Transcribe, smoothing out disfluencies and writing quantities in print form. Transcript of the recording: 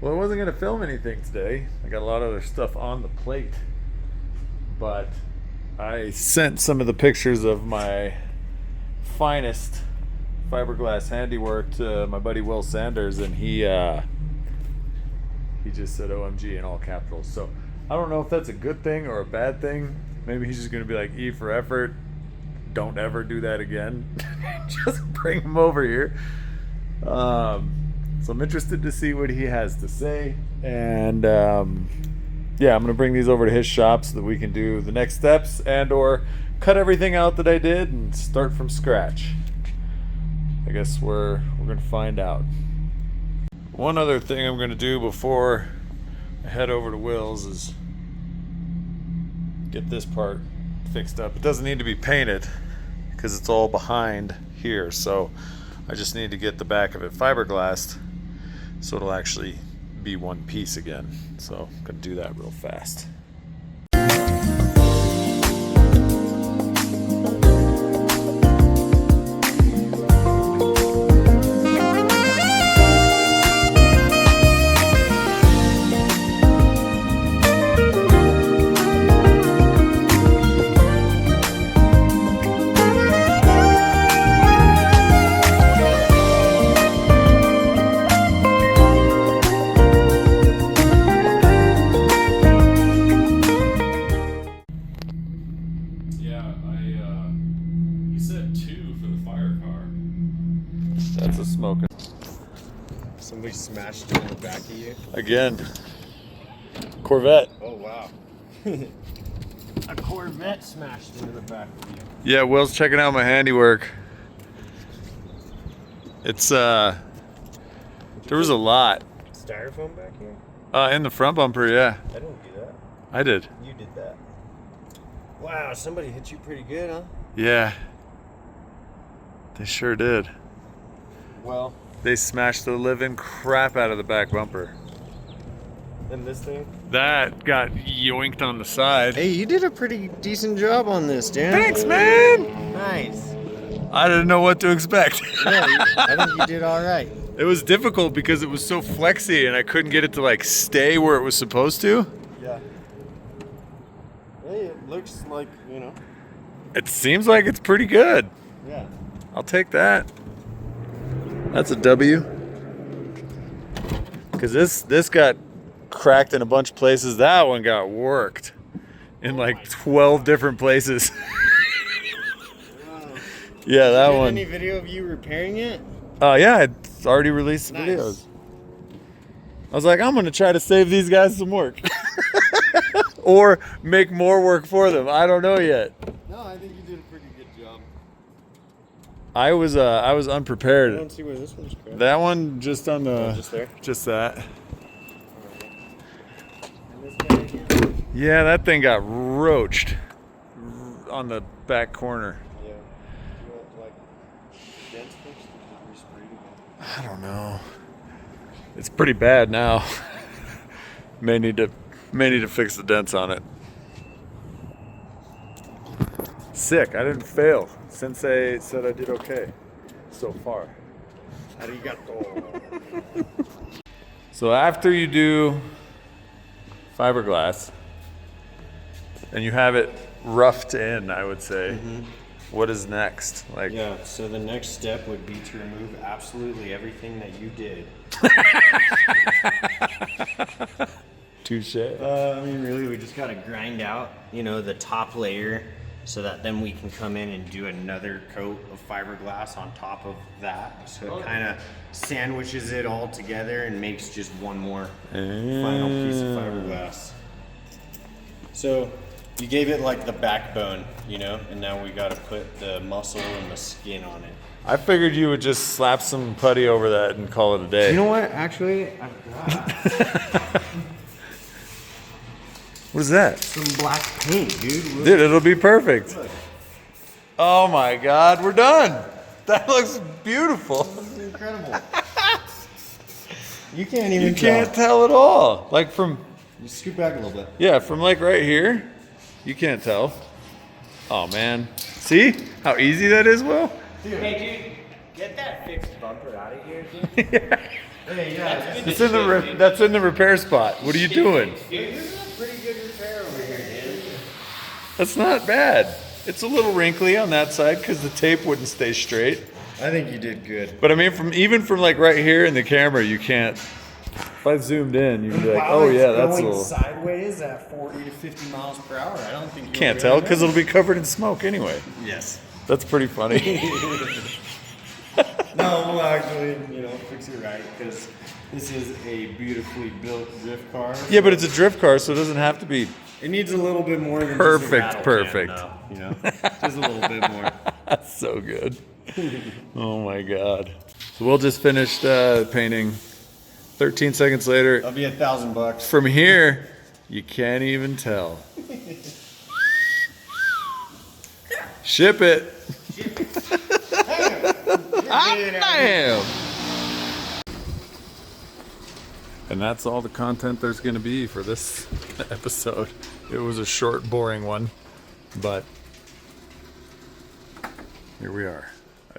Well, I wasn't going to film anything today. I got a lot of other stuff on the plate. But I sent some of the pictures of my finest fiberglass handiwork to my buddy Will Sanders, and he just said OMG in all capitals. So I don't know if that's a good thing or a bad thing. Maybe he's just going to be like, E for effort. Don't ever do that again. Just bring him over here. So I'm interested to see what he has to say, and yeah, I'm gonna bring these over to his shop so that we can do the next steps and or cut everything out that I did and start from scratch. I guess we're gonna find out. One other thing I'm gonna do before I head over to Will's is get this part fixed up. It doesn't need to be painted because it's all behind here, so I just need to get the back of it fiberglassed so it'll actually be one piece again. So I'm gonna do that real fast. That's a smoking. Somebody smashed it in the back of you? Again. Corvette. Oh, wow. A Corvette smashed into the back of you. Yeah, Will's checking out my handiwork. It's, there was a lot. Styrofoam back here? In the front bumper, yeah. I didn't do that. I did. You did that. Wow, somebody hit you pretty good, huh? Yeah. They sure did. Well, they smashed the living crap out of the back bumper. And this thing? That got yoinked on the side. Hey, you did a pretty decent job on this, Dan. Thanks, man! Nice. I didn't know what to expect. Yeah, I think you did all right. It was difficult because it was so flexy and I couldn't get it to like stay where it was supposed to. Yeah. Hey, it looks like, you know. It seems like it's pretty good. Yeah. I'll take that. That's a W. Because this got cracked in a bunch of places. That one got worked in like 12 different places. Wow. Yeah, that one. Any video of you repairing it? Yeah, it's already released Nice. videos. I was like, I'm gonna try to save these guys some work. Or make more work for them. I don't know yet. No, I think you did a pretty good job. I was unprepared. I don't see where this one's cracked. That one just on the just there? Just that. And this guy here? Yeah, that thing got roached on the back corner. Yeah. Do you want like dents fixed or just resprayed again? I don't know. It's pretty bad now. may need to fix the dents on it. Sick, I didn't fail. Sensei said I did okay so far. Arigato. So after you do fiberglass and you have it roughed in, I would say, what is next? Like, Yeah, so the next step would be to remove absolutely everything that you did. touche. I mean, really, we just gotta grind out, you know, the top layer so that then we can come in and do another coat of fiberglass on top of that. So it kind of sandwiches it all together and makes just one more final piece of fiberglass. So you gave it like the backbone, you know, and now we gotta put the muscle and the skin on it. I figured you would just slap some putty over that and call it a day. You know what? Actually, I've got What is that? some black paint, dude. Look. Dude, it'll be perfect. Oh my God, we're done. That looks beautiful. This is incredible. You can't even You can't tell at all. Like from, You scoot back a little bit. yeah, from like right here, you can't tell. Oh man. See how easy that is, Will? Hey, dude, get that fixed bumper out of here, dude. Hey, yeah. It's in the that's in the repair spot. What are you doing? You're doing a pretty good repair over here, dude. That's not bad. It's a little wrinkly on that side because the tape wouldn't stay straight. I think you did good. But I mean, even from like right here in the camera, you can't. If I zoomed in, you'd be like, While "Oh it's yeah, that's a going little." sideways at 40 to 50 miles per hour. I don't think you Can't tell because it'll be covered in smoke anyway. Yes. That's pretty funny. No, we'll actually, fix it right because this is a beautifully built drift car. Yeah, but it's a drift car, so it doesn't have to be. It needs a little bit more than Perfect, just a perfect. Can, just a little bit more. That's so good. Oh my god. So we'll just finish painting. 13 seconds later. That'll be $1,000. From here, you can't even tell. Ship it. Damn. And that's all the content there's going to be for this episode. It was a short, boring one, but here we are.